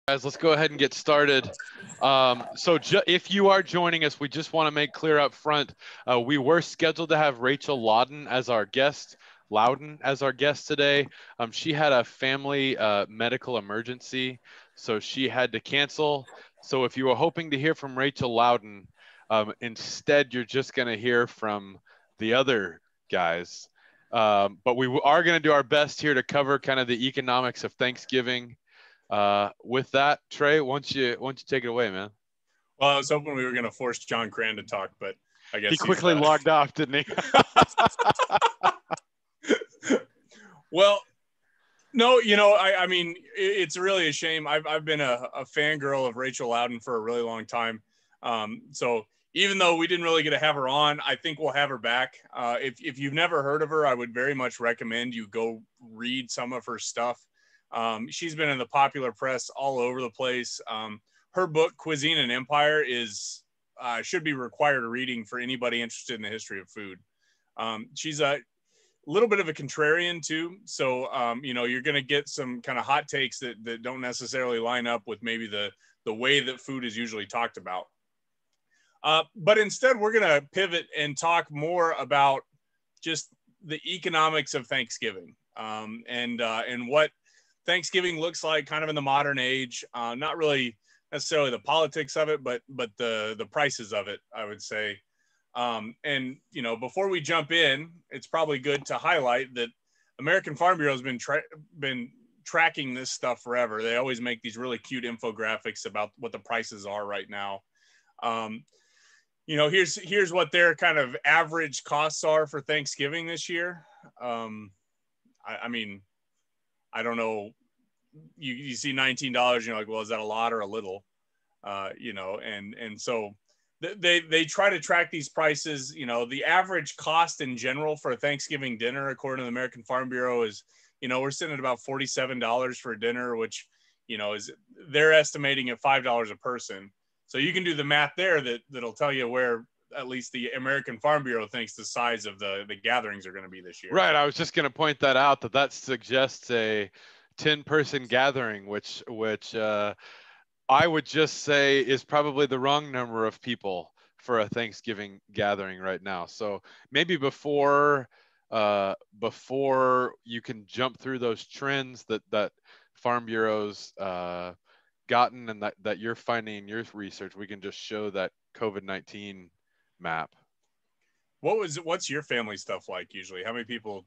Guys, let's go ahead and get started. If you are joining us, we just want to make clear up front, we were scheduled to have Rachel Loudon as our guest today. She had a family medical emergency, so she had to cancel. So if you were hoping to hear from Rachel Loudon, instead you're just going to hear from the other guys. But we are going to do our best here to cover kind of the economics of Thanksgiving. With that, Trey, why don't you take it away, man? Well, I was hoping we were going to force John Cran to talk, but I guess he quickly logged off, didn't he? Well, no, I mean, it's really a shame. I've been a fangirl of Rachel Loudon for a really long time. So even though we didn't really get to have her on, I think we'll have her back. If you've never heard of her, I would very much recommend you go read some of her stuff. She's been in the popular press all over the place. Her book, Cuisine and Empire, should be required reading for anybody interested in the history of food. She's a little bit of a contrarian too. So, you're going to get some kind of hot takes that don't necessarily line up with maybe the way that food is usually talked about. But instead, we're going to pivot and talk more about just the economics of Thanksgiving and what Thanksgiving looks like kind of in the modern age. Not really necessarily the politics of it, but the prices of it, I would say. Before we jump in, it's probably good to highlight that American Farm Bureau has been tracking this stuff forever. They always make these really cute infographics about what the prices are right now. Here's what their kind of average costs are for Thanksgiving this year. I mean, I don't know. You see $19, you're like, well, is that a lot or a little? So they try to track these prices. The average cost in general for a Thanksgiving dinner, according to the American Farm Bureau, is, we're sitting at about $47 for a dinner, which, they're estimating at $5 a person. So you can do the math there that'll tell you where at least the American Farm Bureau thinks the size of the gatherings are going to be this year. Right. I was just going to point that out, that suggests a 10-person gathering, which I would just say is probably the wrong number of people for a Thanksgiving gathering right now. So maybe before you can jump through those trends that Farm Bureau's gotten and that you're finding in your research, we can just show that COVID-19 map. What's your family stuff like usually? How many people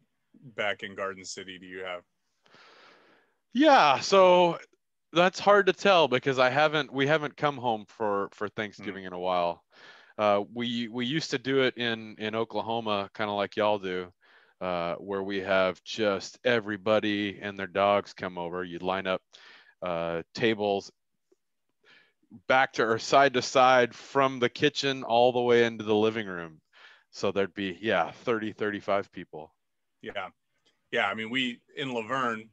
back in Garden City do you have? Yeah, so that's hard to tell because we haven't come home for Thanksgiving in a while. We used to do it in Oklahoma, kind of like y'all do, where we have just everybody and their dogs come over. You'd line up tables back to or side to side from the kitchen all the way into the living room. So there'd be 30, 35 people. Yeah. I mean, we in Laverne,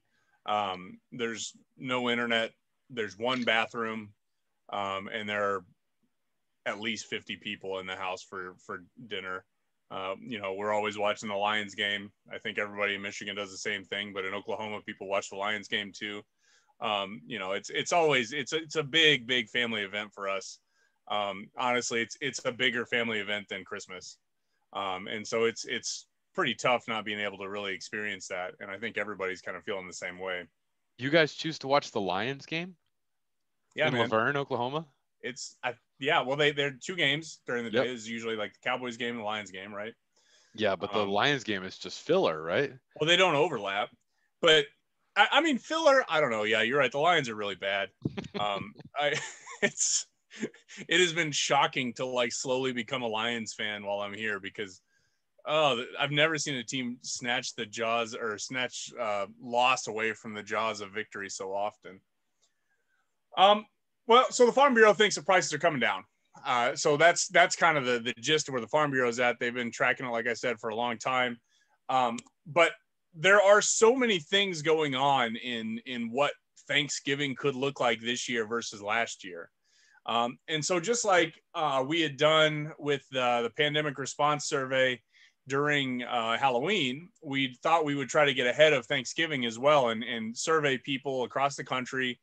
there's no internet. There's one bathroom, and there are at least 50 people in the house for dinner. We're always watching the Lions game. I think everybody in Michigan does the same thing, but in Oklahoma, people watch the Lions game too. It's a big family event for us. Honestly, it's a bigger family event than Christmas. And so it's pretty tough not being able to really experience that. And I think everybody's kind of feeling the same way. You guys choose to watch the Lions game? Yeah, in Laverne, Oklahoma? Well, they're two games during the day. Is usually like the Cowboys game and the Lions game, right? Yeah, but the Lions game is just filler, right? Well, they don't overlap. But I mean, filler, I don't know. Yeah, you're right. The Lions are really bad. It has been shocking to like slowly become a Lions fan while I'm here because I've never seen a team snatch loss away from the jaws of victory so often. So the Farm Bureau thinks the prices are coming down. So that's kind of the gist of where the Farm Bureau is at. They've been tracking it, like I said, for a long time. But there are so many things going on in what Thanksgiving could look like this year versus last year. And so just like we had done with the pandemic response survey during Halloween, we thought we would try to get ahead of Thanksgiving as well and survey people across the country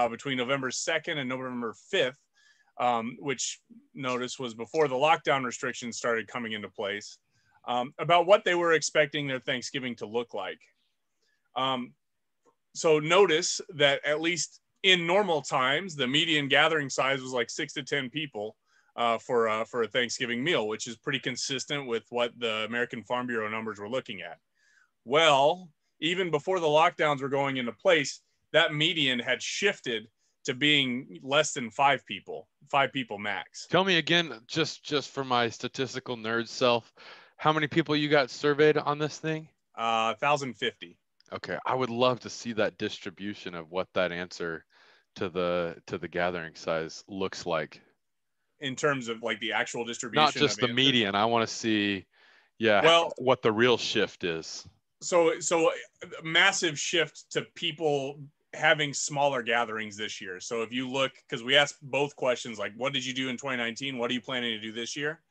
between November 2nd and November 5th, which notice was before the lockdown restrictions started coming into place, about what they were expecting their Thanksgiving to look like. So notice that at least in normal times, the median gathering size was like 6 to 10 people for a Thanksgiving meal, which is pretty consistent with what the American Farm Bureau numbers were looking at. Well, even before the lockdowns were going into place, that median had shifted to being less than 5 people max. Tell me again, just for my statistical nerd self, how many people you got surveyed on this thing? 1,050. Okay, I would love to see that distribution of what that answer to the gathering size looks like. In terms of like the actual distribution. Not just the median. I want to see, what the real shift is. So massive shift to people having smaller gatherings this year. So if you look, because we asked both questions, like what did you do in 2019? What are you planning to do this year?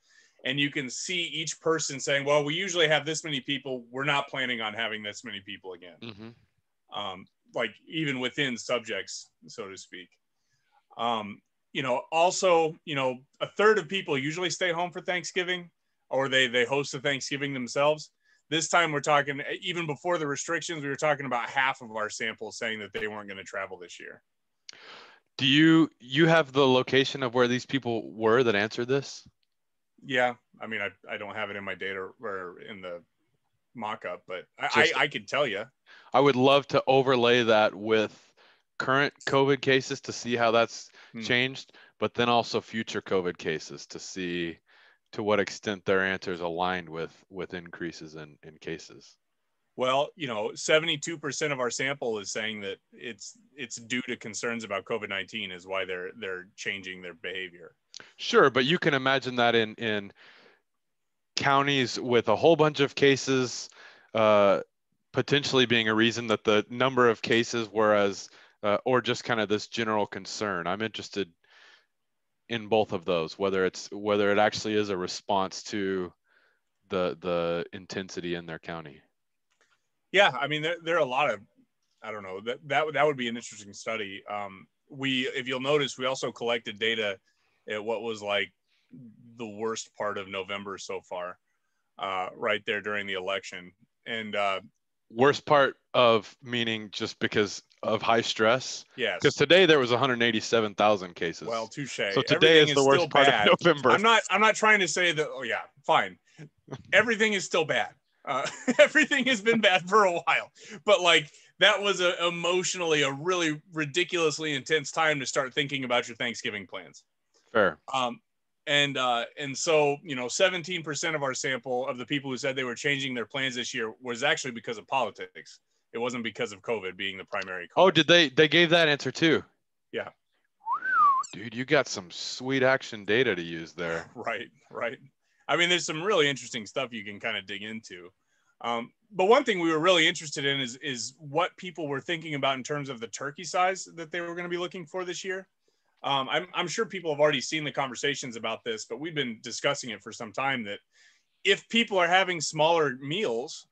And you can see each person saying, well, we usually have this many people. We're not planning on having this many people again. Mm-hmm. Like even within subjects, so to speak. Also, a third of people usually stay home for Thanksgiving, or they host a Thanksgiving themselves. This time we're talking, even before the restrictions, we were talking about half of our samples saying that they weren't going to travel this year. Do you have the location of where these people were that answered this? Yeah. I mean, I don't have it in my data or in the mock-up, but I could tell you. I would love to overlay that with current COVID cases to see how that's changed, but then also future COVID cases to see to what extent their answers aligned with increases in cases. Well, 72% of our sample is saying that it's due to concerns about COVID-19 is why they're changing their behavior. Sure, but you can imagine that in counties with a whole bunch of cases, potentially being a reason that the number of cases, or just kind of this general concern. I'm interested in both of those, whether it actually is a response to the intensity in their county. Yeah, I mean, there are a lot of, I don't know, that would be an interesting study. If you'll notice, we also collected data at what was like the worst part of November so far, right there during the election. And worst part of meaning just because of high stress? Yes. Because today there was 187,000 cases. Well, touche. So today is the worst part of November. I'm not trying to say that. Oh yeah, fine. Everything is still bad. Everything has been bad for a while, but like that was emotionally a really ridiculously intense time to start thinking about your Thanksgiving plans. Fair. And so 17% of our sample of the people who said they were changing their plans this year was actually because of politics. It wasn't because of COVID being the primary cause. Oh, did they gave that answer too? Yeah. Dude, you got some sweet action data to use there. Right. I mean, there's some really interesting stuff you can kind of dig into. But one thing we were really interested in is what people were thinking about in terms of the turkey size that they were going to be looking for this year. I'm sure people have already seen the conversations about this, but we've been discussing it for some time that if people are having smaller meals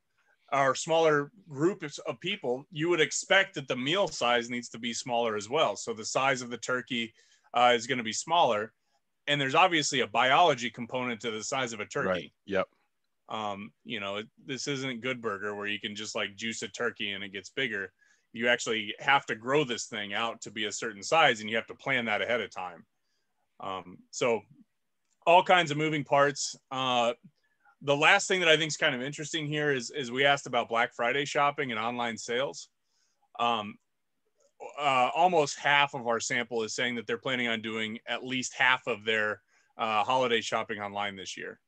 or smaller groups of people, you would expect that the meal size needs to be smaller as well. So the size of the turkey is going to be smaller. And there's obviously a biology component to the size of a turkey. Right. Yep. This isn't Good Burger where you can just like juice a turkey and it gets bigger. You actually have to grow this thing out to be a certain size, and you have to plan that ahead of time. So all kinds of moving parts. The last thing that I think is kind of interesting here is we asked about Black Friday shopping and online sales. Almost half of our sample is saying that they're planning on doing at least half of their holiday shopping online this year.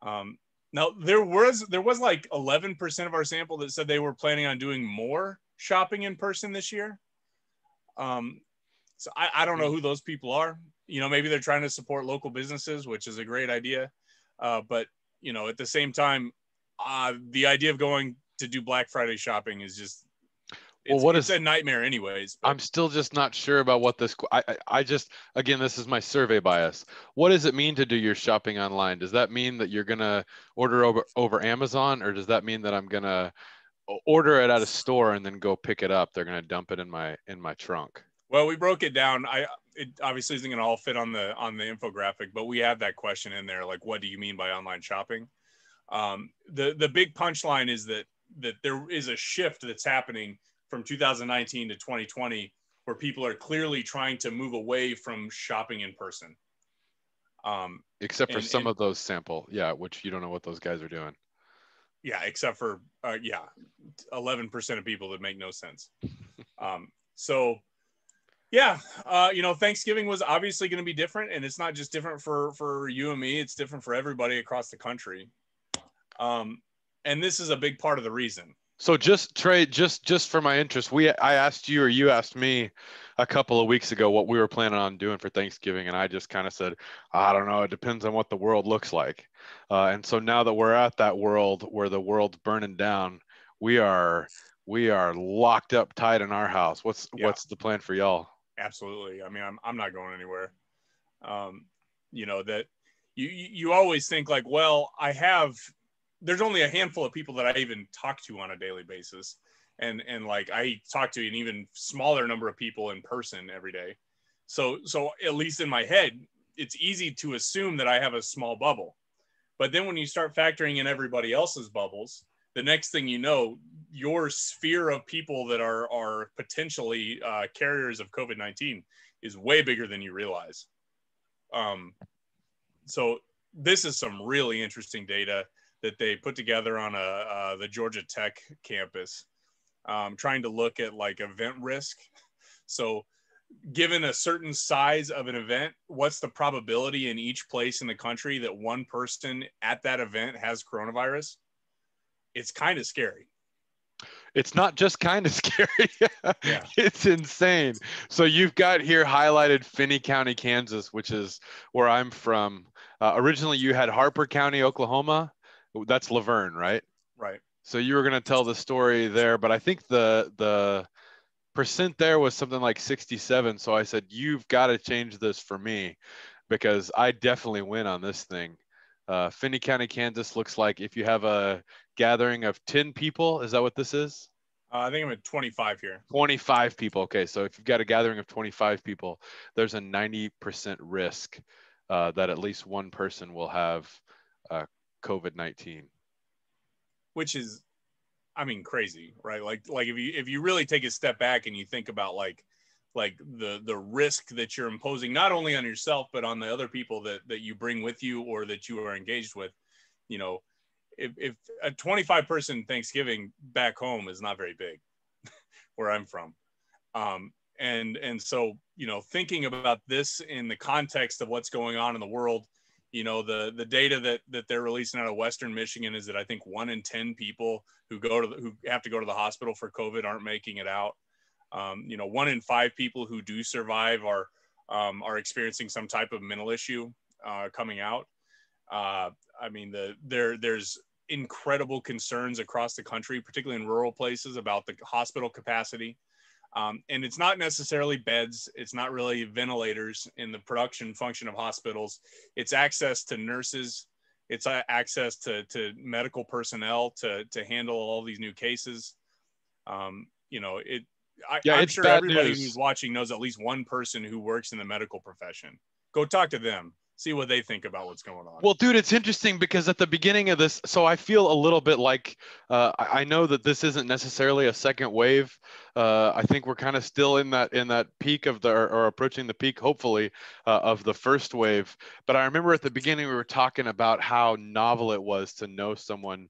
Now there was like 11% of our sample that said they were planning on doing more shopping in person this year. So I don't know who those people are. Maybe they're trying to support local businesses, which is a great idea. But at the same time, the idea of going to do Black Friday shopping is just, it's a nightmare anyways. But I'm still just not sure about what this, I just, again, this is my survey bias. What does it mean to do your shopping online? Does that mean that you're going to order over Amazon, or does that mean that I'm going to order it at a store and then go pick it up? They're going to dump it in my trunk. Well, we broke it down. It obviously isn't going to all fit on the infographic, but we have that question in there, like, what do you mean by online shopping? The big punchline is that there is a shift that's happening from 2019 to 2020, where people are clearly trying to move away from shopping in person. Except for some of those sample, which you don't know what those guys are doing. Yeah, except for 11% of people that make no sense. So yeah, Thanksgiving was obviously going to be different, and it's not just different for you and me; it's different for everybody across the country. And this is a big part of the reason. So just Trey, just for my interest, I asked you or you asked me a couple of weeks ago what we were planning on doing for Thanksgiving, and I just kind of said, I don't know, it depends on what the world looks like. And so now that we're at that world where the world's burning down, we are locked up tight in our house. What's the plan for y'all? Absolutely. I mean, I'm not going anywhere. That you always think like, well, there's only a handful of people that I even talk to on a daily basis. And like I talk to an even smaller number of people in person every day. So at least in my head, it's easy to assume that I have a small bubble. But then when you start factoring in everybody else's bubbles, the next thing you know, your sphere of people that are potentially carriers of COVID-19 is way bigger than you realize. So this is some really interesting data that they put together on the Georgia Tech campus, trying to look at like event risk. So given a certain size of an event, what's the probability in each place in the country that one person at that event has coronavirus? It's kind of scary. It's not just kind of scary. Yeah. It's insane. So you've got here highlighted Finney County, Kansas, which is where I'm from. Originally, you had Harper County, Oklahoma. That's Laverne, right? Right. So you were going to tell the story there, but I think the percent there was something like 67. So I said, you've got to change this for me because I definitely win on this thing. Finney County, Kansas looks like if you have a gathering of 10 people, is that what this is? I think I'm at 25 here. 25 people. Okay. So if you've got a gathering of 25 people, there's a 90% risk that at least one person will have COVID-19. Which is, I mean, crazy, right? Like if you really take a step back and you think about like the risk that you're imposing, not only on yourself, but on the other people that you bring with you or that you are engaged with, if a 25 person Thanksgiving back home is not very big where I'm from. And so, thinking about this in the context of what's going on in the world, the data that they're releasing out of Western Michigan is that I think 1 in 10 people who have to go to the hospital for COVID aren't making it out. 1 in 5 people who do survive are experiencing some type of mental issue coming out. I mean, there's incredible concerns across the country, particularly in rural places, about the hospital capacity. And it's not necessarily beds. It's not really ventilators in the production function of hospitals. It's access to nurses. It's access to medical personnel to handle all these new cases. I'm sure everybody who's watching knows at least one person who works in the medical profession. Go talk to them. See what they think about what's going on. Well, dude, it's interesting because at the beginning of this, so I feel a little bit like I know that this isn't necessarily a second wave. I think we're kind of still in that peak of or approaching the peak, hopefully, of the first wave. But I remember at the beginning we were talking about how novel it was to know someone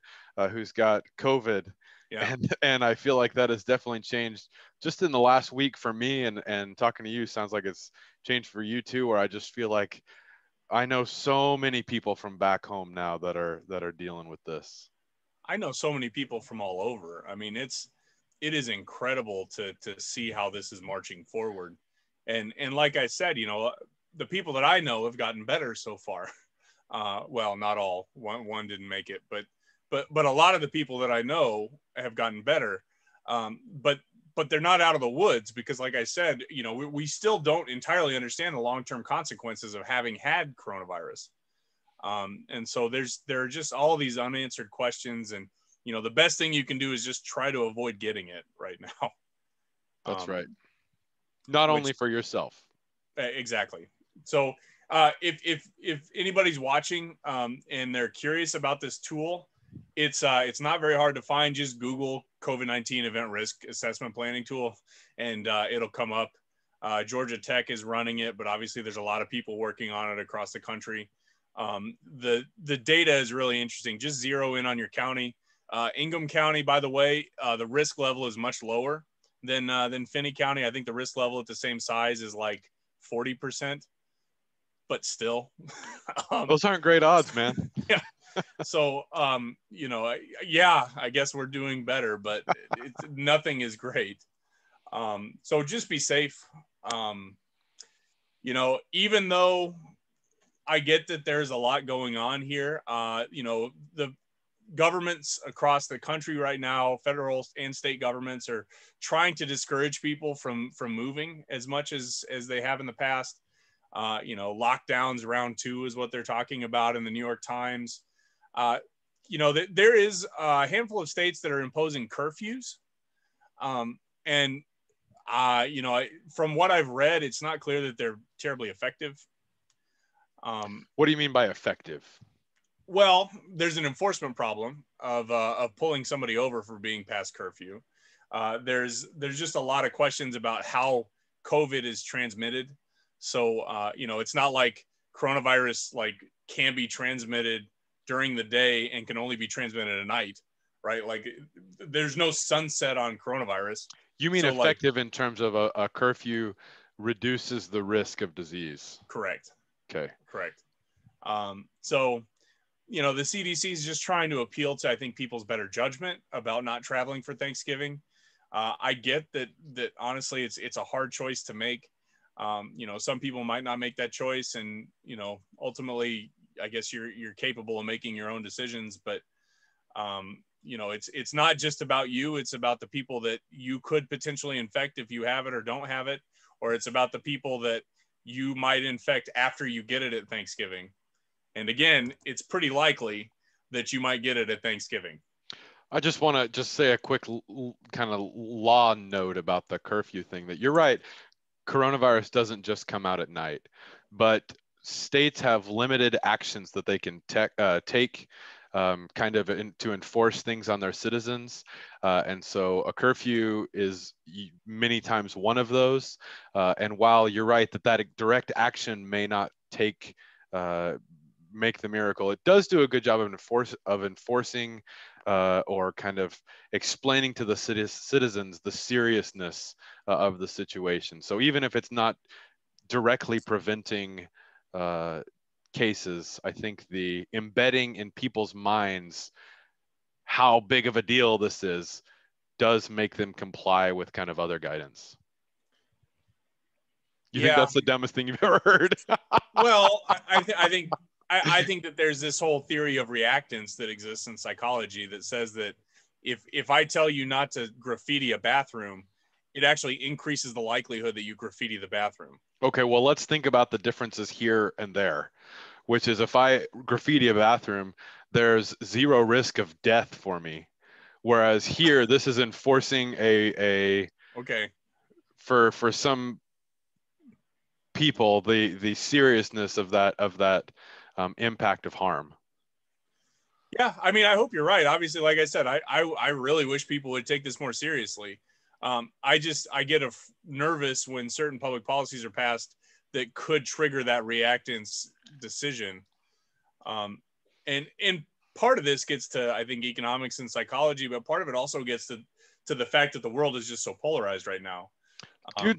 who's got COVID. Yeah. And I feel like that has definitely changed just in the last week for me, and talking to you sounds like it's changed for you too, where I just feel like I know so many people from back home now that are dealing with this. I know so many people from all over. I mean, it is incredible to see how this is marching forward. And like I said, the people that I know have gotten better so far. Well, not all. One didn't make it, but a lot of the people that I know have gotten better. But they're not out of the woods because, like I said, we still don't entirely understand the long-term consequences of having had coronavirus. And so there are just all these unanswered questions, and the best thing you can do is just try to avoid getting it right now. That's right. Not only which for yourself. exactly. So if anybody's watching and they're curious about this tool, it's not very hard to find. Just Google COVID-19 event risk assessment planning tool, and it'll come up. Georgia Tech is running it, but obviously there's a lot of people working on it across the country. The data is really interesting. Just zero in on your county. Ingham County, by the way, the risk level is much lower than Finney County. I think the risk level at the same size is like 40%, but still. Those aren't great odds, man. Yeah. So, yeah, I guess we're doing better, but nothing is great. So just be safe. Even though I get that there's a lot going on here, the governments across the country right now, federal and state governments, are trying to discourage people from moving as much as they have in the past. Lockdowns round 2 is what they're talking about in the New York Times. There is a handful of states that are imposing curfews. And from what I've read, it's not clear that they're terribly effective. What do you mean by effective? Well, there's an enforcement problem of pulling somebody over for being past curfew. There's just a lot of questions about how COVID is transmitted. So, it's not like coronavirus can be transmitted during the day and can only be transmitted at night, right? Like there's no sunset on coronavirus. You mean effective in terms of a curfew reduces the risk of disease? Correct. Okay. Correct. So, the CDC is just trying to appeal to, I think, people's better judgment about not traveling for Thanksgiving. I get that honestly, it's a hard choice to make. Some people might not make that choice, and ultimately, I guess you're capable of making your own decisions. But it's not just about you; it's about the people that you could potentially infect if you have it or don't have it, or it's about the people that you might infect after you get it at Thanksgiving. And again, it's pretty likely that you might get it at Thanksgiving. I just want to just say a quick kind of law note about the curfew thing, that you're right. Coronavirus doesn't just come out at night, but states have limited actions that they can take to enforce things on their citizens. And so a curfew is many times one of those. And while you're right that direct action may not make the miracle, it does do a good job of enforcing or kind of explaining to the citizens the seriousness of the situation. So even if it's not directly preventing cases, I think the embedding in people's minds how big of a deal this is does make them comply with kind of other guidance. You think that's the dumbest thing you've ever heard? Well, I think that there's this whole theory of reactance that exists in psychology that says that if I tell you not to graffiti a bathroom, it actually increases the likelihood that you graffiti the bathroom. Okay, well, let's think about the differences here and there, which is if I graffiti a bathroom, there's zero risk of death for me. Whereas here, this is enforcing for some people the seriousness of that impact of harm. Yeah, I mean, I hope you're right. Obviously, like I said, I really wish people would take this more seriously. I get nervous when certain public policies are passed that could trigger that reactance decision. And part of this gets to, I think, economics and psychology, but part of it also gets to the fact that the world is just so polarized right now.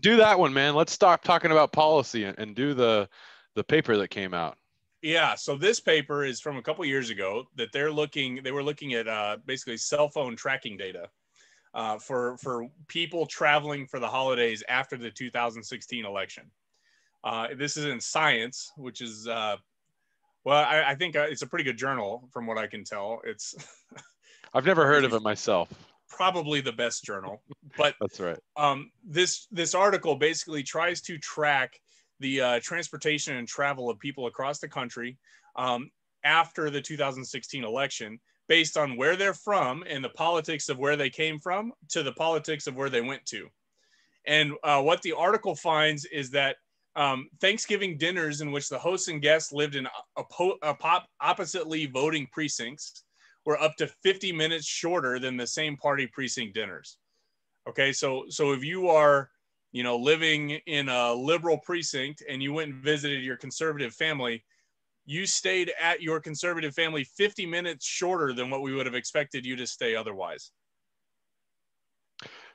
Do that one, man. Let's stop talking about policy and do the paper that came out. Yeah, so this paper is from a couple years ago that they were looking at basically cell phone tracking data for people traveling for the holidays after the 2016 election. This is in Science, which is I think it's a pretty good journal from what I can tell. It's I've never heard of it myself. Probably the best journal, but that's right. This article basically tries to track the transportation and travel of people across the country after the 2016 election, based on where they're from and the politics of where they came from to the politics of where they went to. And what the article finds is that Thanksgiving dinners in which the hosts and guests lived in oppositely voting precincts were up to 50 minutes shorter than the same party precinct dinners. Okay, so if you are, living in a liberal precinct and you went and visited your conservative family, you stayed at your conservative family 50 minutes shorter than what we would have expected you to stay otherwise.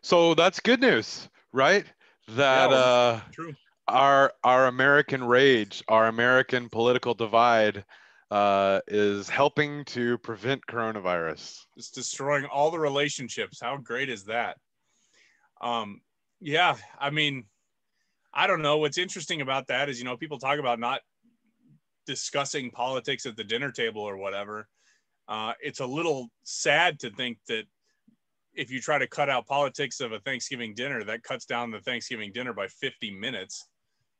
So that's good news, right? That Yeah, true. Our American rage, our American political divide is helping to prevent coronavirus. It's destroying all the relationships. How great is that? Yeah, I mean, I don't know. What's interesting about that is, people talk about not discussing politics at the dinner table or whatever. It's a little sad to think that if you try to cut out politics of a Thanksgiving dinner, that cuts down the Thanksgiving dinner by 50 minutes.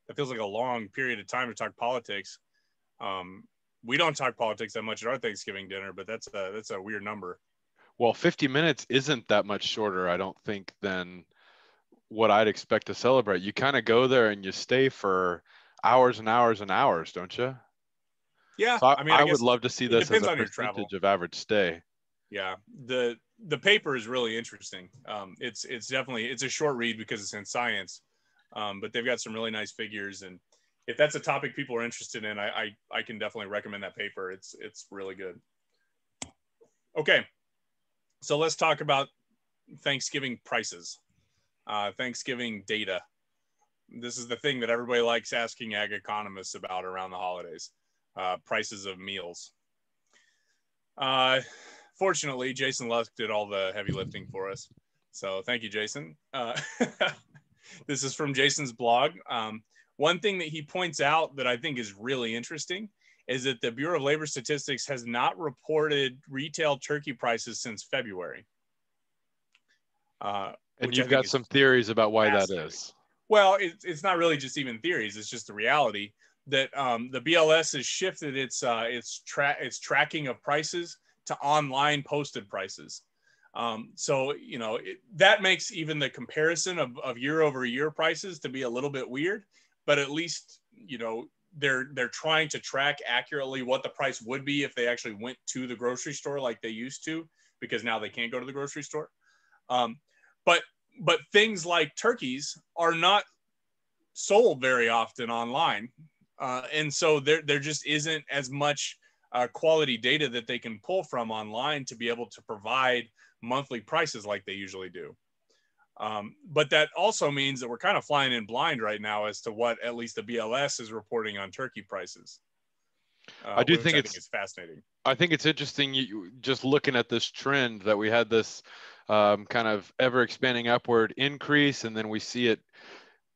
That feels like a long period of time to talk politics. We don't talk politics that much at our Thanksgiving dinner, but that's a weird number. Well, 50 minutes isn't that much shorter, I don't think, than what I'd expect to celebrate. You kind of go there and you stay for hours and hours and hours, don't you? Yeah, So I mean, I would guess love to see it this as depends a on your travel. percentage of average stay. Yeah, the paper is really interesting. It's definitely, it's a short read because it's in science, but they've got some really nice figures, and if that's a topic people are interested in, I can definitely recommend that paper. It's really good. Okay, so let's talk about Thanksgiving prices, Thanksgiving data. This is the thing that everybody likes asking ag economists about around the holidays, prices of meals. Fortunately, Jason Lusk did all the heavy lifting for us. So thank you, Jason. This is from Jason's blog. One thing that he points out that I think is really interesting is that the Bureau of Labor Statistics has not reported retail turkey prices since February. And you've got some theories about why that is. Well, it's not really just even theories. It's just the reality that the BLS has shifted its tracking of prices to online posted prices. So, that makes even the comparison of year over year prices to be a little bit weird, but at least, they're trying to track accurately what the price would be if they actually went to the grocery store like they used to, because now they can't go to the grocery store. But things like turkeys are not sold very often online. And so there just isn't as much quality data that they can pull from online to be able to provide monthly prices like they usually do. But that also means that we're kind of flying in blind right now as to what at least the BLS is reporting on turkey prices. I think it's fascinating. I think it's interesting, you just looking at this trend that we had this kind of ever expanding upward increase, and then we see it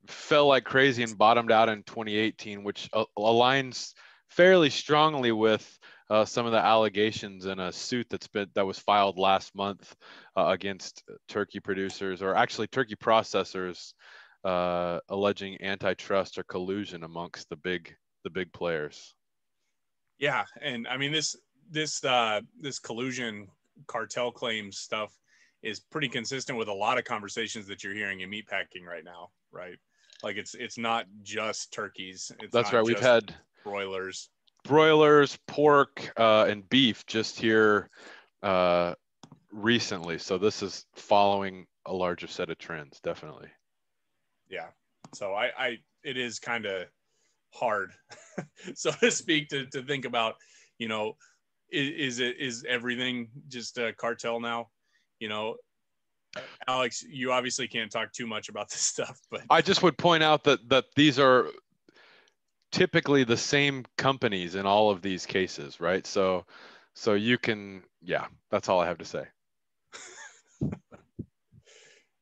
fell like crazy and bottomed out in 2018, which aligns fairly strongly with some of the allegations in a suit that was filed last month against turkey producers, or actually turkey processors, alleging antitrust or collusion amongst the big players. Yeah, and I mean this collusion cartel claims stuff is pretty consistent with a lot of conversations that you're hearing in meatpacking right now, right? Like it's not just turkeys. That's right. We've had broilers, pork, and beef just here recently. So this is following a larger set of trends, definitely. Yeah. So it is kind of hard, so to speak, to think about, is everything just a cartel now? Alex, you obviously can't talk too much about this stuff, but I just would point out that these are typically the same companies in all of these cases, right? So you can, yeah, that's all I have to say.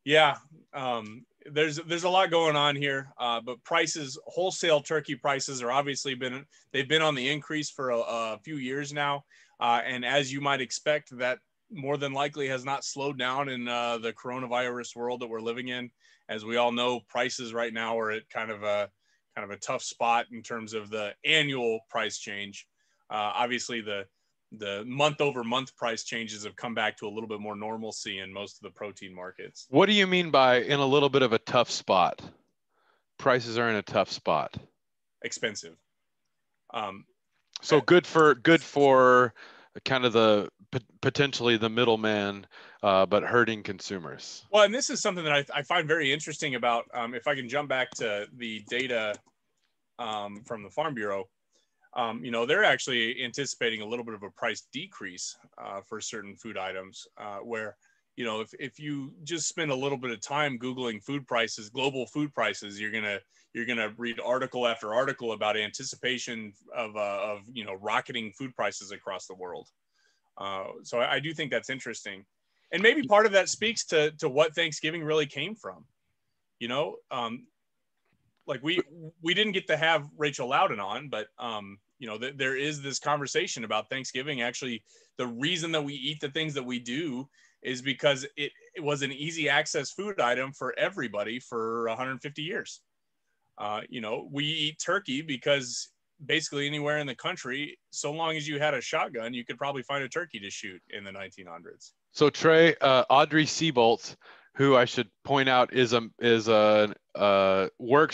Yeah, there's a lot going on here, but wholesale turkey prices are obviously they've been on the increase for a few years now, and as you might expect, that more than likely has not slowed down in the coronavirus world that we're living in. As we all know, prices right now are at kind of a tough spot in terms of the annual price change. Obviously, the the month over month price changes have come back to a little bit more normalcy in most of the protein markets. What do you mean by in a little bit of a tough spot? Prices are in a tough spot. Expensive. So good for kind of the potentially the middleman, but hurting consumers. Well, and this is something that I find very interesting about, if I can jump back to the data from the Farm Bureau, they're actually anticipating a little bit of a price decrease for certain food items where, if you just spend a little bit of time Googling food prices, global food prices, you're gonna read article after article about anticipation of rocketing food prices across the world. So I do think that's interesting, and maybe part of that speaks to what Thanksgiving really came from. Like we didn't get to have Rachel Loudon on, but there is this conversation about Thanksgiving. Actually, the reason that we eat the things that we do is because it was an easy access food item for everybody for 150 years. We eat turkey because basically anywhere in the country, so long as you had a shotgun, you could probably find a turkey to shoot in the 1900s. So Trey, Audrey Seabolt, who I should point out works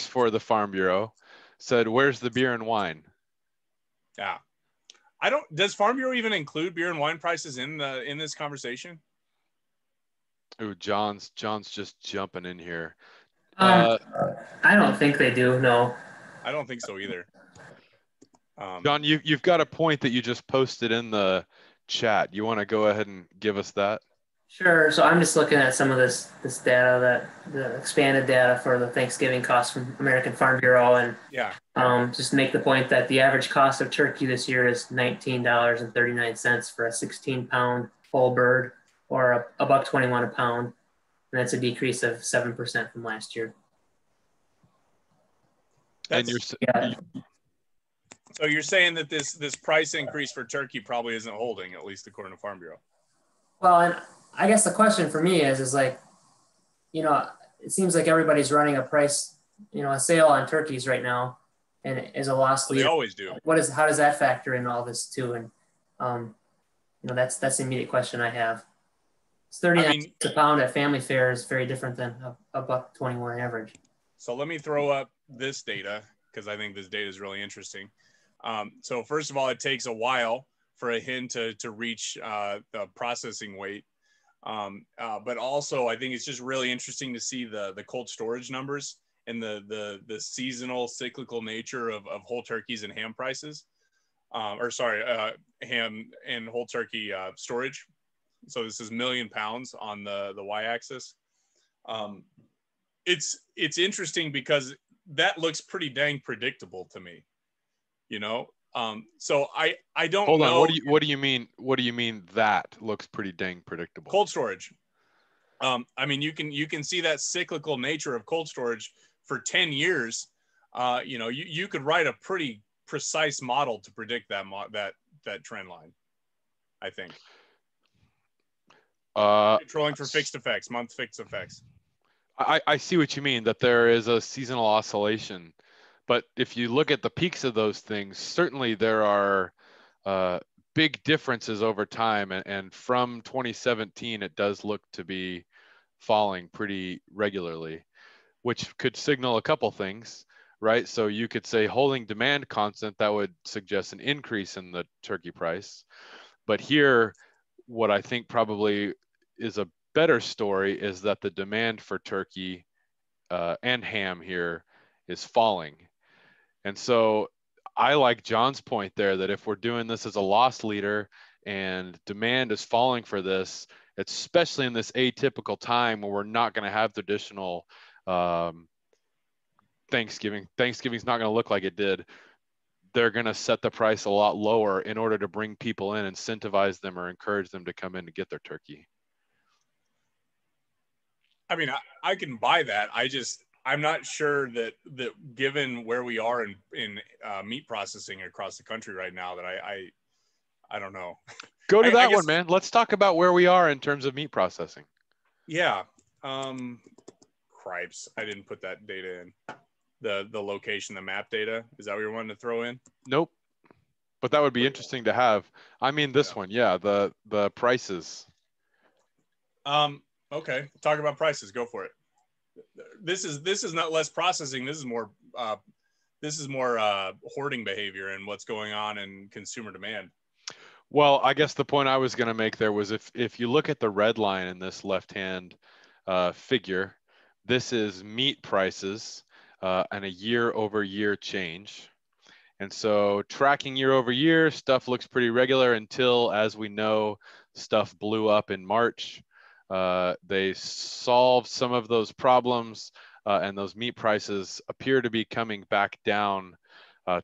for the Farm Bureau, said, "Where's the beer and wine?" Yeah, does Farm Bureau even include beer and wine prices in this conversation? Ooh, John's just jumping in here. I don't think they do. No, I don't think so either. John, you've got a point that you just posted in the chat. You want to go ahead and give us that? sure. So I'm just looking at some of this data, the expanded data for the Thanksgiving cost from American Farm Bureau, and yeah, just make the point that the average cost of turkey this year is $19.39 for a 16-pound whole bird, or a $1.21 a pound, and that's a decrease of 7% from last year. And so you're saying that this price increase for turkey probably isn't holding, at least according to Farm Bureau. Well, and I guess the question for me is like, it seems like everybody's running a price, a sale on turkeys right now, and is a loss leader. They always do. How does that factor in all this too? And that's the immediate question I have. It's 39 cents a pound at family fare is very different than a $1.21 average. So let me throw up this data because I think this data is really interesting. So first of all, it takes a while for a hen to reach the processing weight. But also, I think it's just really interesting to see the cold storage numbers and the seasonal cyclical nature of whole turkeys and ham prices. Ham and whole turkey storage. So this is million pounds on the y-axis. It's interesting because that looks pretty dang predictable to me. So I don't Hold on. know. What do you mean? What do you mean that looks pretty dang predictable? Cold storage. You can see that cyclical nature of cold storage for 10 years. You could write a pretty precise model to predict that trend line, I think. Controlling for fixed effects, month fixed effects. I see what you mean, that there is a seasonal oscillation. But if you look at the peaks of those things, certainly there are big differences over time. And from 2017, it does look to be falling pretty regularly, which could signal a couple things, right? So you could say holding demand constant, that would suggest an increase in the turkey price. But here, what I think probably is a better story is that the demand for turkey and ham here is falling. And so I like John's point there that if we're doing this as a loss leader and demand is falling for this, especially in this atypical time where we're not going to have traditional Thanksgiving. Thanksgiving's not going to look like it did. They're going to set the price a lot lower in order to bring people in, incentivize them or encourage them to come in to get their turkey. I mean, I can buy that. I'm not sure that given where we are in meat processing across the country right now, that I don't know. Go to that one, man. Let's talk about where we are in terms of meat processing. Yeah. Cripes. I didn't put that data in. The location, the map data. Is that what you're wanting to throw in? Nope. But that would be interesting to have. I mean, this one, yeah, the prices. Okay, talk about prices. Go for it. This is not less processing. This is more hoarding behavior and what's going on in consumer demand. Well, I guess the point I was going to make there was if you look at the red line in this left-hand figure, this is meat prices and a year-over-year change. And so tracking year over year, stuff looks pretty regular until, as we know, stuff blew up in March. They solved some of those problems, and those meat prices appear to be coming back down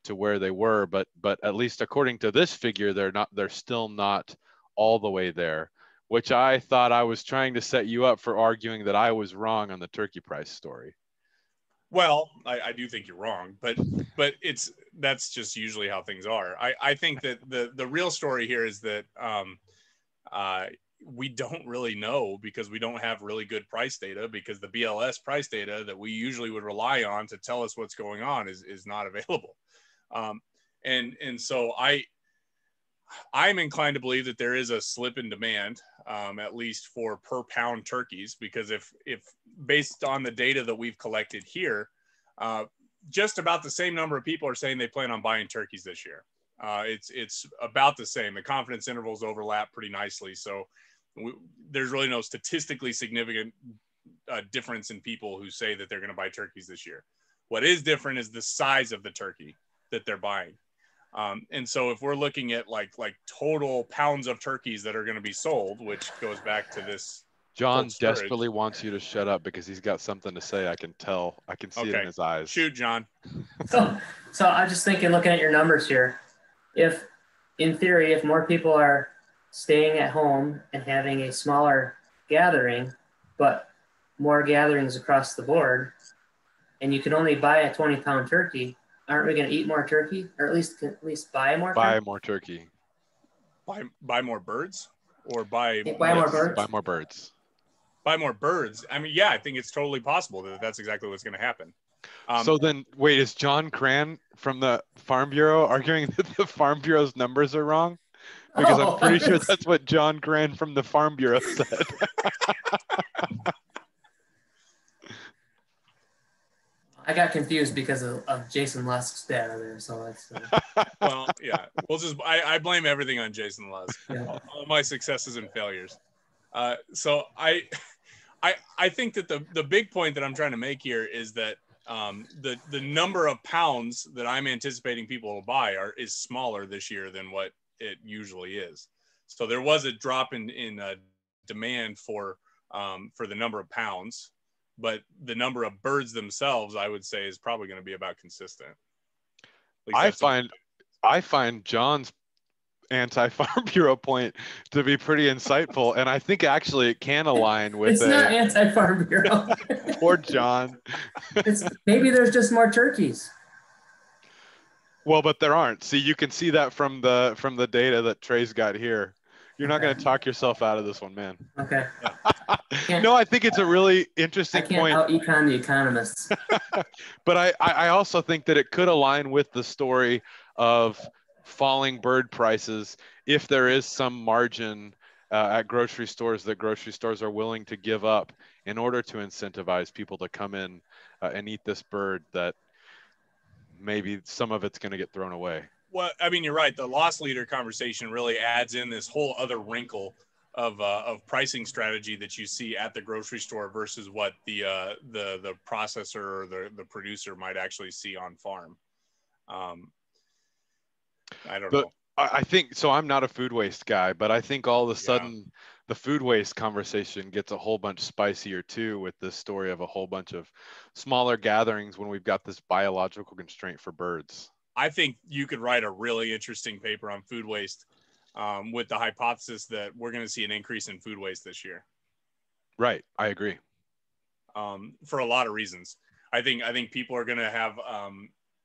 to where they were. But at least according to this figure, they're still not all the way there, which I thought I was trying to set you up for arguing that I was wrong on the turkey price story. Well, I do think you're wrong, but that's just usually how things are. I think that the real story here is that we don't really know because we don't have really good price data, because the BLS price data that we usually would rely on to tell us what's going on is not available. And so I'm inclined to believe that there is a slip in demand, at least for per pound turkeys, because if based on the data that we've collected here, just about the same number of people are saying they plan on buying turkeys this year. It's about the same. The confidence intervals overlap pretty nicely. So there's really no statistically significant difference in people who say that they're going to buy turkeys this year. What is different is the size of the turkey that they're buying. And so if we're looking at like total pounds of turkeys that are going to be sold, which goes back to this. John desperately wants you to shut up because he's got something to say. I can tell. I can see it in his eyes. Shoot, John. So I'm just thinking, looking at your numbers here, if in theory, if more people are staying at home and having a smaller gathering, but more gatherings across the board, and you can only buy a 20-pound turkey, aren't we going to eat more turkey, or at least buy more? Buy more turkey. Buy more birds, or buy more birds. Buy more birds. Buy more birds. I mean, yeah, I think it's totally possible that that's exactly what's going to happen. So then, wait, is John Cran from the Farm Bureau arguing that the Farm Bureau's numbers are wrong? Because I'm pretty sure that's what John Cran from the Farm Bureau said. I got confused because of Jason Lusk's data there, so that's. Well, yeah, I blame everything on Jason Lusk. Yeah. All my successes and failures. So I think that the big point that I'm trying to make here is that the number of pounds that I'm anticipating people will buy is smaller this year than what it usually is. So there was a drop in demand for the number of pounds, but the number of birds themselves, I would say, is probably going to be about consistent. I find John's anti-Farm Bureau point to be pretty insightful, and I think actually it can align with it's not anti-Farm Bureau. Poor John. Maybe there's just more turkeys. Well, but there aren't. See, you can see that from the data that Trey's got here. You're not going to talk yourself out of this one, man. Okay. No, I think it's a really interesting point. I can't out-econ the economists. But I also think that it could align with the story of falling bird prices if there is some margin at grocery stores that grocery stores are willing to give up in order to incentivize people to come in and eat this bird, that maybe some of it's going to get thrown away. Well, I mean, you're right. The loss leader conversation really adds in this whole other wrinkle of pricing strategy that you see at the grocery store versus what the processor or the producer might actually see on farm. I don't know. I think so. I'm not a food waste guy, but I think all of a sudden the food waste conversation gets a whole bunch spicier too, with this story of a whole bunch of smaller gatherings when we've got this biological constraint for birds. I think you could write a really interesting paper on food waste with the hypothesis that we're going to see an increase in food waste this year. Right. I agree. For a lot of reasons. I think people are going to have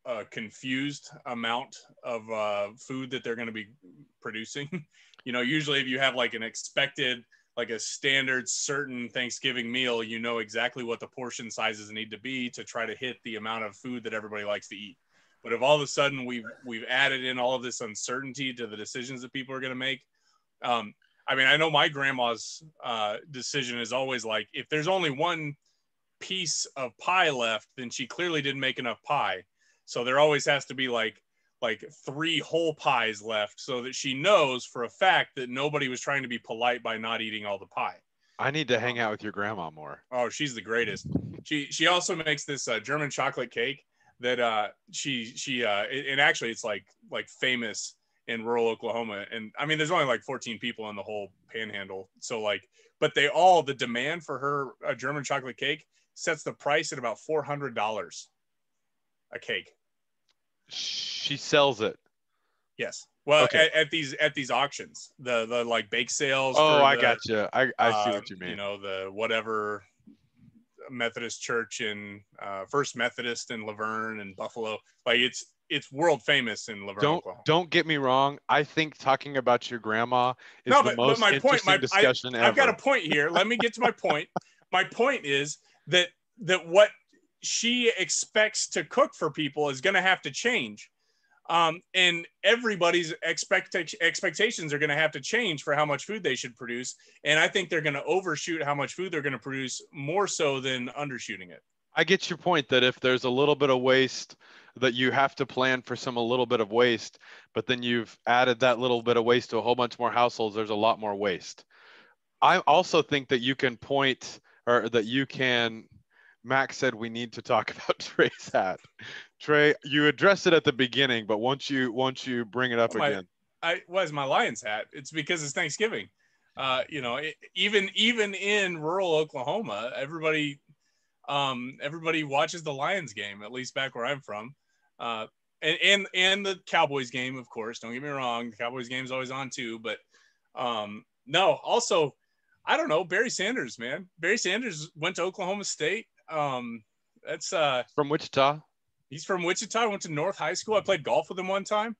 a confused amount of food that they're going to be producing. You know, usually if you have like an expected, like a standard certain Thanksgiving meal, you know exactly what the portion sizes need to be to try to hit the amount of food that everybody likes to eat. But if all of a sudden we've added in all of this uncertainty to the decisions that people are going to make, I mean, I know my grandma's decision is always like, if there's only one piece of pie left, then she clearly didn't make enough pie. So there always has to be like 3 whole pies left, so that she knows for a fact that nobody was trying to be polite by not eating all the pie. I need to hang out with your grandma more. Oh, she's the greatest. She also makes this German chocolate cake that she and actually it's like famous in rural Oklahoma. And I mean, there's only like 14 people in the whole panhandle. So like, but the demand for her German chocolate cake sets the price at about $400 a cake. She sells it. Yes. Well, okay. at these auctions, the like bake sales. Oh, I gotcha. I see what you mean. You know, the whatever Methodist church in First Methodist in Laverne and Buffalo. Like it's world famous in Laverne, Oklahoma. Don't get me wrong. I think talking about your grandma is the most interesting discussion ever. I've got a point here. Let me get to my point. My point is that what she expects to cook for people is going to have to change. And everybody's expectations are going to have to change for how much food they should produce. And I think they're going to overshoot how much food they're going to produce more so than undershooting it. I get your point that if there's a little bit of waste, that you have to plan for a little bit of waste, but then you've added that little bit of waste to a whole bunch more households, there's a lot more waste. I also think that you can Max said we need to talk about Trey's hat. Trey, you addressed it at the beginning, but once you bring it up again. What's my Lions hat? It's because it's Thanksgiving. You know, even in rural Oklahoma, everybody watches the Lions game, at least back where I'm from. And the Cowboys game, of course. Don't get me wrong, the Cowboys game is always on too. But no, also, I don't know, Barry Sanders, man. Barry Sanders went to Oklahoma State. That's from Wichita. He's from Wichita. I went to North High School. I played golf with him one time.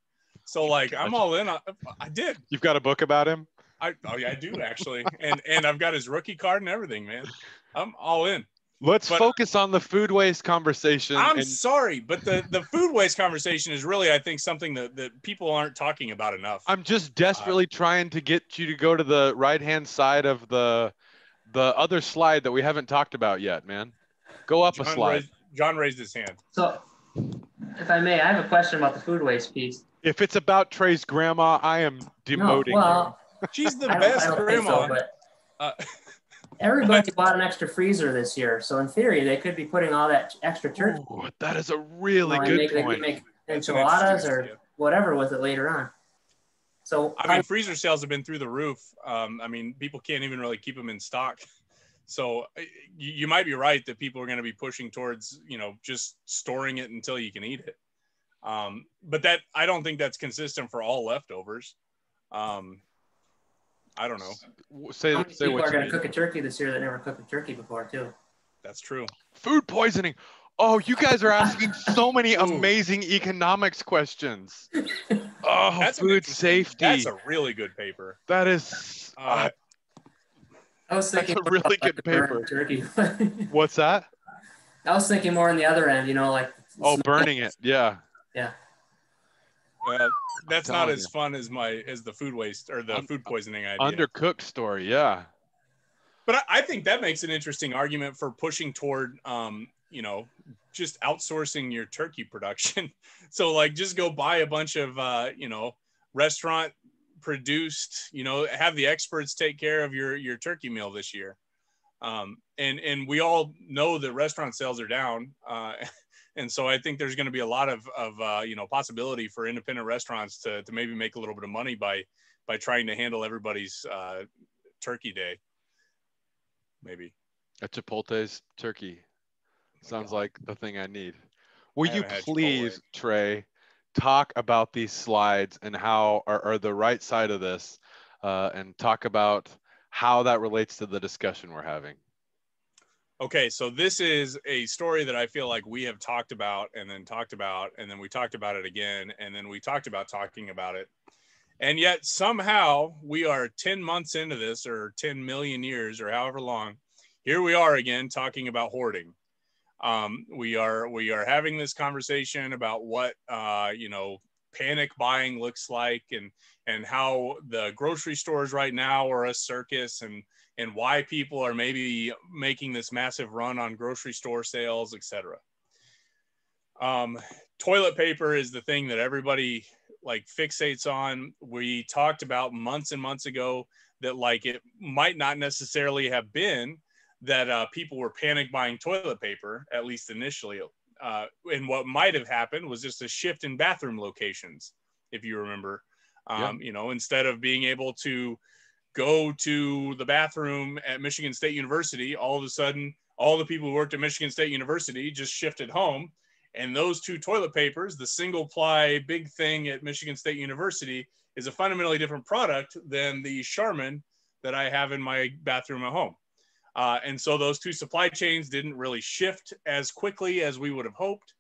So like, I'm all in. I did. You've got a book about him? Oh yeah, I do actually. And I've got his rookie card and everything, man. I'm all in. Let's focus on the food waste conversation. I'm sorry, but the food waste conversation is really, I think, something that people aren't talking about enough. I'm just desperately trying to get you to go to the right-hand side of the other slide that we haven't talked about yet, man. Go up a slide. John raised his hand. So, if I may, I have a question about the food waste piece. If it's about Trey's grandma, I am demoting her. She's the best grandma. So, but everybody bought an extra freezer this year, so in theory, they could be putting all that extra turkey. Ooh, that is a really good point. They could make enchiladas or whatever with it later on. So I mean, freezer sales have been through the roof. I mean, people can't even really keep them in stock. So you might be right that people are going to be pushing towards, you know, just storing it until you can eat it. But that, I don't think that's consistent for all leftovers. I don't know. Say people are going to cook a turkey this year that never cooked a turkey before too. That's true. Food poisoning. Oh, you guys are asking so many amazing economics questions. Oh, that's food safety. That's a really good paper. That is. I was thinking that's a really good paper. Turkey. What's that? I was thinking more on the other end, you know, like. Oh, burning it. Yeah. Yeah. Well, that's not as fun as the food waste or the food poisoning idea. Undercooked story, yeah. But I think that makes an interesting argument for pushing toward, you know, just outsourcing your turkey production. So like, just go buy a bunch of, you know, restaurant produced, you know, have the experts take care of your turkey meal this year. And we all know that restaurant sales are down. And so I think there's going to be a lot of you know, possibility for independent restaurants to maybe make a little bit of money by trying to handle everybody's turkey day. Maybe. A Chipotle's turkey. Sounds like the thing I need. Will you please, Trey, talk about these slides and how are the right side of this and talk about how that relates to the discussion we're having? Okay, so this is a story that I feel like we have talked about and then we talked about it again, and then we talked about talking about it. And yet somehow we are 10 months into this, or 10 million years, or however long. Here we are again talking about hoarding. We are having this conversation about what panic buying looks like, and how the grocery stores right now are a circus, and why people are maybe making this massive run on grocery store sales, etc. Toilet paper is the thing that everybody like fixates on. We talked about months and months ago that like it might not necessarily have been that people were panic buying toilet paper, at least initially. And what might have happened was just a shift in bathroom locations, if you remember. Instead of being able to go to the bathroom at Michigan State University, all of a sudden, all the people who worked at Michigan State University just shifted home. And those two toilet papers, the single ply big thing at Michigan State University, is a fundamentally different product than the Charmin that I have in my bathroom at home. And so those two supply chains didn't really shift as quickly as we would have hoped.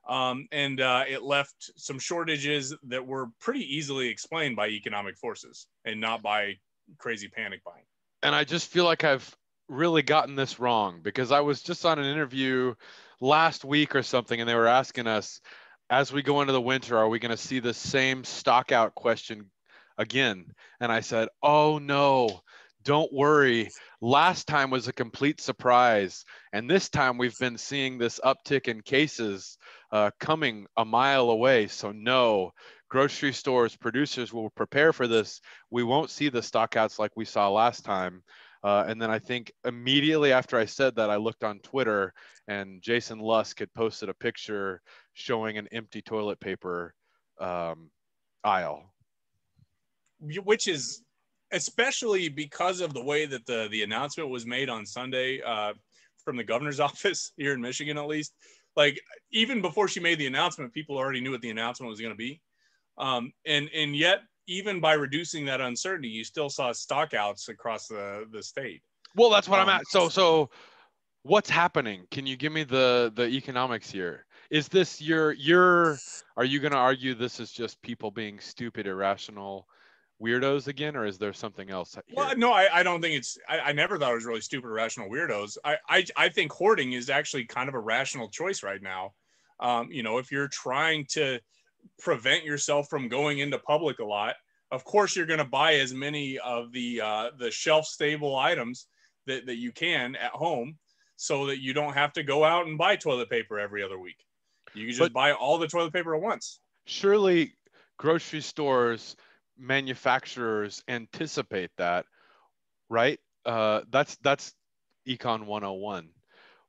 It left some shortages that were pretty easily explained by economic forces and not by crazy panic buying. And I just feel like I've really gotten this wrong, because I was just on an interview last week or something, and they were asking us, as we go into the winter, are we going to see the same stock out question again? And I said, oh no, don't worry. Last time was a complete surprise. And this time we've been seeing this uptick in cases coming a mile away. So no, grocery stores, producers will prepare for this. We won't see the stockouts like we saw last time. And then I think immediately after I said that, I looked on Twitter, and Jason Lusk had posted a picture showing an empty toilet paper aisle. Which is especially because of the way that the announcement was made on Sunday from the governor's office here in Michigan, at least. Like, even before she made the announcement, people already knew what the announcement was going to be. And yet, even by reducing that uncertainty, you still saw stockouts across the state. Well, that's what I'm at. So what's happening? Can you give me the economics here? Is this are you going to argue this is just people being stupid, irrational weirdos again, or is there something else here? Well, no, I don't think it's, I never thought it was really stupid, irrational weirdos. I think hoarding is actually kind of a rational choice right now. If you're trying to prevent yourself from going into public a lot, of course you're going to buy as many of the shelf stable items that you can at home, so that you don't have to go out and buy toilet paper every other week. You can just buy all the toilet paper at once. Surely grocery stores, manufacturers anticipate that, right? That's Econ 101.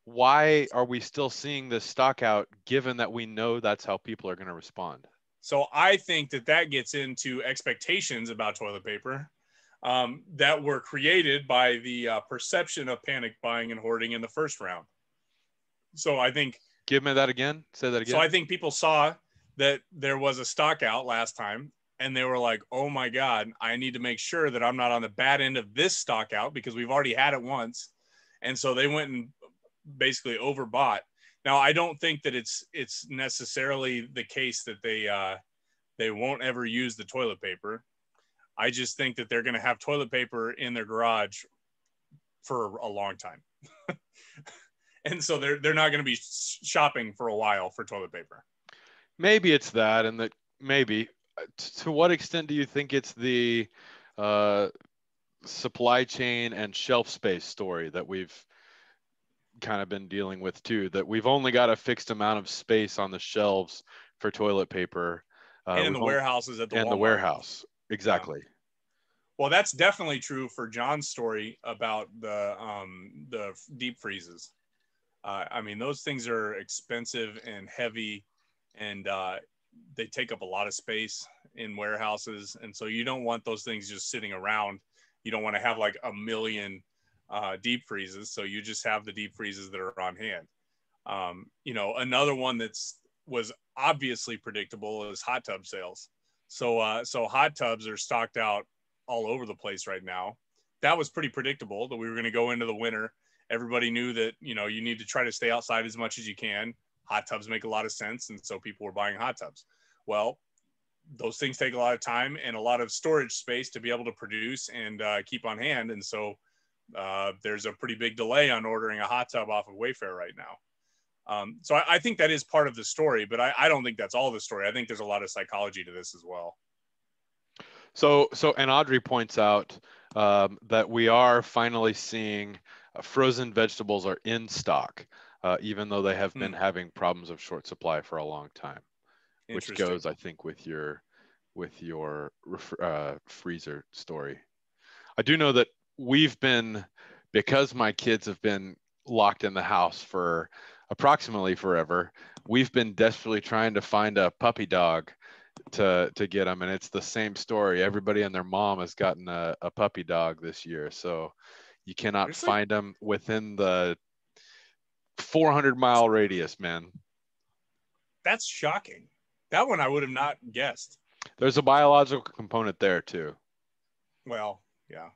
Why are we still seeing this stock out, given that we know that's how people are going to respond? So I think that gets into expectations about toilet paper that were created by the perception of panic buying and hoarding in the first round. So I think... Give me that again. Say that again. So I think people saw that there was a stock out last time, and they were like, oh my God, I need to make sure that I'm not on the bad end of this stock out, because we've already had it once. And so they went and basically overbought. Now, I don't think that it's necessarily the case that they won't ever use the toilet paper. I just think that they're going to have toilet paper in their garage for a long time. And so they're not going to be shopping for a while for toilet paper. Maybe it's that, and that maybe. To what extent do you think it's the supply chain and shelf space story that we've kind of been dealing with too, that we've only got a fixed amount of space on the shelves for toilet paper and in the warehouses at the and Walmart. The warehouse? Exactly. Yeah. Well, that's definitely true for John's story about the deep freezes. I mean, those things are expensive and heavy, and they take up a lot of space in warehouses. And so you don't want those things just sitting around. You don't want to have like a million deep freezes. So you just have the deep freezes that are on hand. Another one was obviously predictable is hot tub sales. So hot tubs are stocked out all over the place right now. That was pretty predictable that we were going to go into the winter. Everybody knew that, you need to try to stay outside as much as you can. Hot tubs make a lot of sense. And so people were buying hot tubs. Well, those things take a lot of time and a lot of storage space to be able to produce and keep on hand. And so there's a pretty big delay on ordering a hot tub off of Wayfair right now. So I think that is part of the story, but I don't think that's all the story. I think there's a lot of psychology to this as well. So and Audrey points out that we are finally seeing frozen vegetables are in stock, even though they have been having problems of short supply for a long time, which goes, I think, with your freezer story. I do know that because my kids have been locked in the house for approximately forever, we've been desperately trying to find a puppy dog to get them, and it's the same story. Everybody and their mom has gotten a puppy dog this year, so you cannot find them within the 400-mile radius, man. That's shocking. That one I would have not guessed. There's a biological component there too. Well, yeah.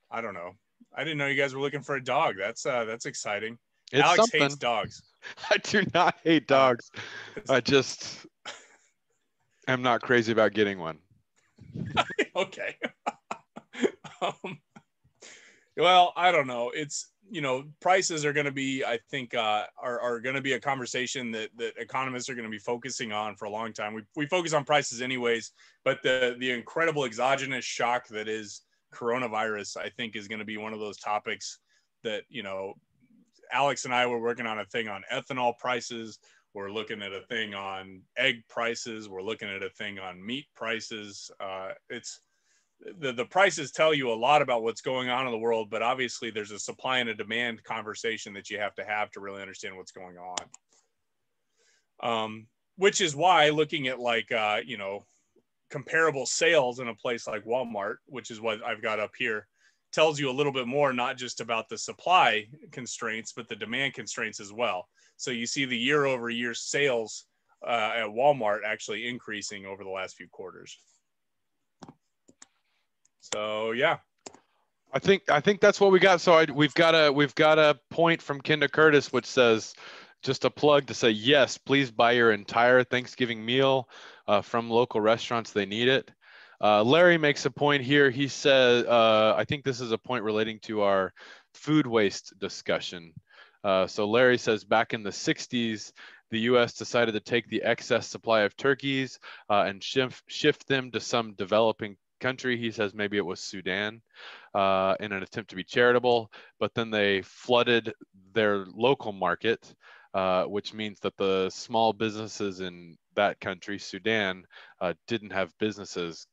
I don't know. I didn't know you guys were looking for a dog. That's exciting. It's Aleks something. hates dogs. I do not hate dogs. I just am not crazy about getting one. Okay. Well, I don't know. It's, prices are going to be, I think, are going to be a conversation that economists are going to be focusing on for a long time. We focus on prices anyways, but the incredible exogenous shock that is coronavirus, I think, is going to be one of those topics that, Aleks and I were working on a thing on ethanol prices. We're looking at a thing on egg prices. We're looking at a thing on meat prices. It's the prices tell you a lot about what's going on in the world, but obviously there's a supply and a demand conversation that you have to really understand what's going on. Which is why looking at comparable sales in a place like Walmart, which is what I've got up here, tells you a little bit more, not just about the supply constraints, but the demand constraints as well. So you see the year over year sales at Walmart actually increasing over the last few quarters. So yeah, I think that's what we got. So we've got a point from Kenda Curtis, which says, just a plug to say, yes, please buy your entire Thanksgiving meal from local restaurants. They need it. Larry makes a point here. He says, I think this is a point relating to our food waste discussion. So Larry says, back in the 60s, the U.S. decided to take the excess supply of turkeys and shift them to some developing country. He says maybe it was Sudan, in an attempt to be charitable, but then they flooded their local market, which means that the small businesses in that country, Sudan, didn't have businesses,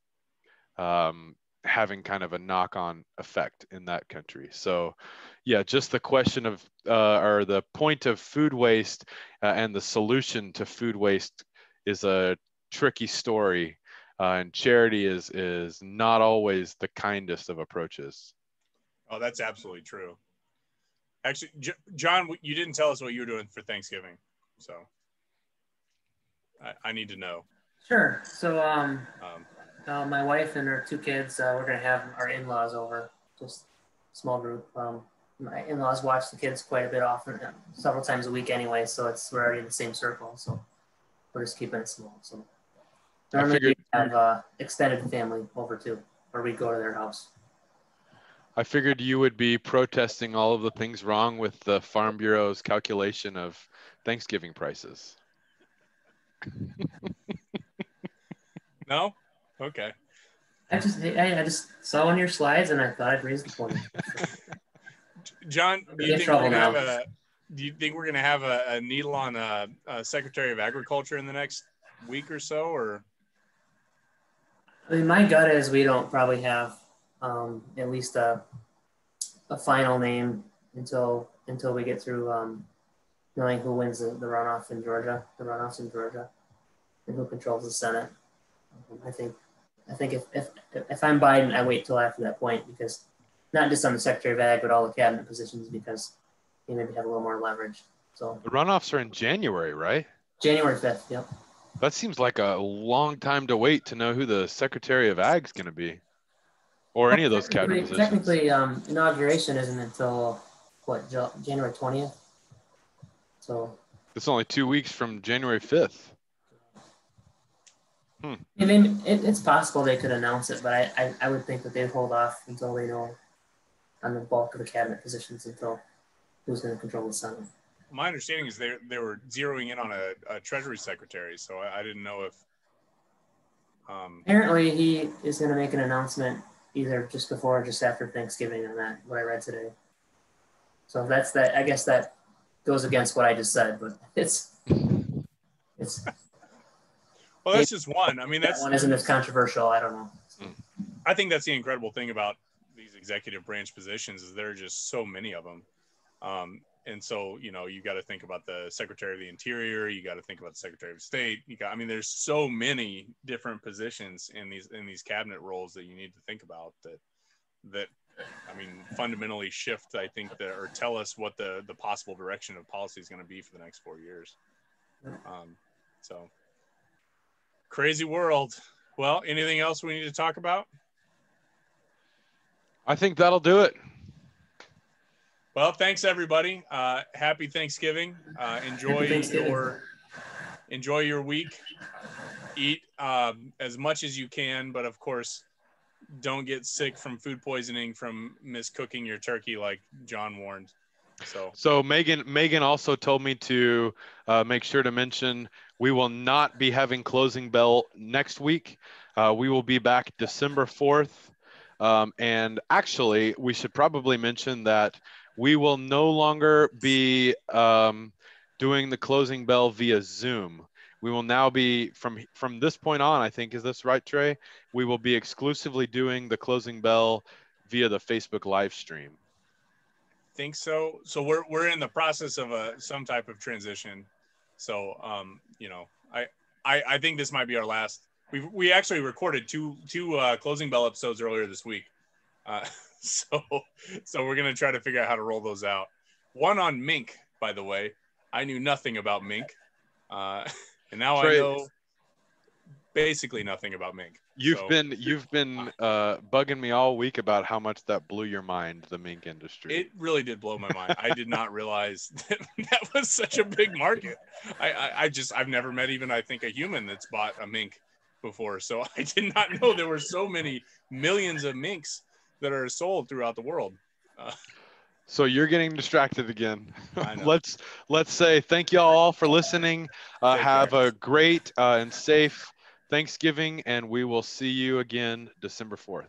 having kind of a knock-on effect in that country. So yeah, just the question of or the point of food waste and the solution to food waste is a tricky story, and charity is not always the kindest of approaches. Oh, that's absolutely true. Actually, John, you didn't tell us what you were doing for Thanksgiving, so I need to know. Sure. So my wife and her two kids, we're gonna have our in-laws over, just a small group. My in-laws watch the kids quite a bit often, several times a week anyway, so we're already in the same circle, so we're just keeping it small. So normally we have extended family over too, or we go to their house. I figured you would be protesting all of the things wrong with the Farm Bureau's calculation of Thanksgiving prices. No? Okay. I just saw one of your slides and I thought I'd raise the point. John, do you think we're going to have a needle on a Secretary of Agriculture in the next week or so, or? I mean, my gut is we don't probably have at least a final name until we get through knowing who wins the runoffs in Georgia, and who controls the Senate. I think if I'm Biden, I wait till after that point, because not just on the Secretary of Ag, but all the cabinet positions, because they maybe have a little more leverage. So the runoffs are in January, right? January 5th. Yep. That seems like a long time to wait to know who the Secretary of Ag is going to be, or any of those cabinet positions. Technically, inauguration isn't until what, January 20th. So it's only 2 weeks from January 5th. I mean, it's possible they could announce it, but I would think that they'd hold off until they know on the bulk of the cabinet positions, until who's going to control the Senate. my understanding is they were zeroing in on a Treasury Secretary, so I didn't know if. Apparently, he is going to make an announcement either just before or just after Thanksgiving on that, what I read today. So that's that. I guess that goes against what I just said, but it's. Well, that's just one. I mean, that one isn't as controversial. I don't know. I think that's the incredible thing about these executive branch positions is there are just so many of them. And so, you know, you got to think about the Secretary of the Interior. You got to think about the Secretary of State. I mean, there's so many different positions in these cabinet roles that you need to think about that I mean, fundamentally shift, I think, or tell us what the possible direction of policy is going to be for the next 4 years. So crazy world. Well, anything else we need to talk about? I think that'll do it. Well, thanks everybody. Happy Thanksgiving. Enjoy your week. Eat as much as you can, but of course, don't get sick from food poisoning from miscooking your turkey like John warned. So Megan also told me to make sure to mention we will not be having closing bell next week. We will be back December 4th. And actually, we should probably mention that we will no longer be doing the closing bell via Zoom. We will now be, from this point on, I think, is this right, Trey? We will be exclusively doing the closing bell via the Facebook live stream. Think so. So we're in the process of some type of transition. So you know, I think this might be our last. We actually recorded two closing bell episodes earlier this week. So we're gonna try to figure out how to roll those out. One on mink, by the way. I knew nothing about mink, and now Trey, I know basically nothing about mink. You've been bugging me all week about how much that blew your mind, the mink industry. It really did blow my mind. I did not realize that was such a big market. I've never met even, I think, a human that's bought a mink before. So I did not know there were so many millions of minks that are sold throughout the world. So you're getting distracted again. Let's say thank you all for listening. Have a great and safe Thanksgiving, and we will see you again December 4th.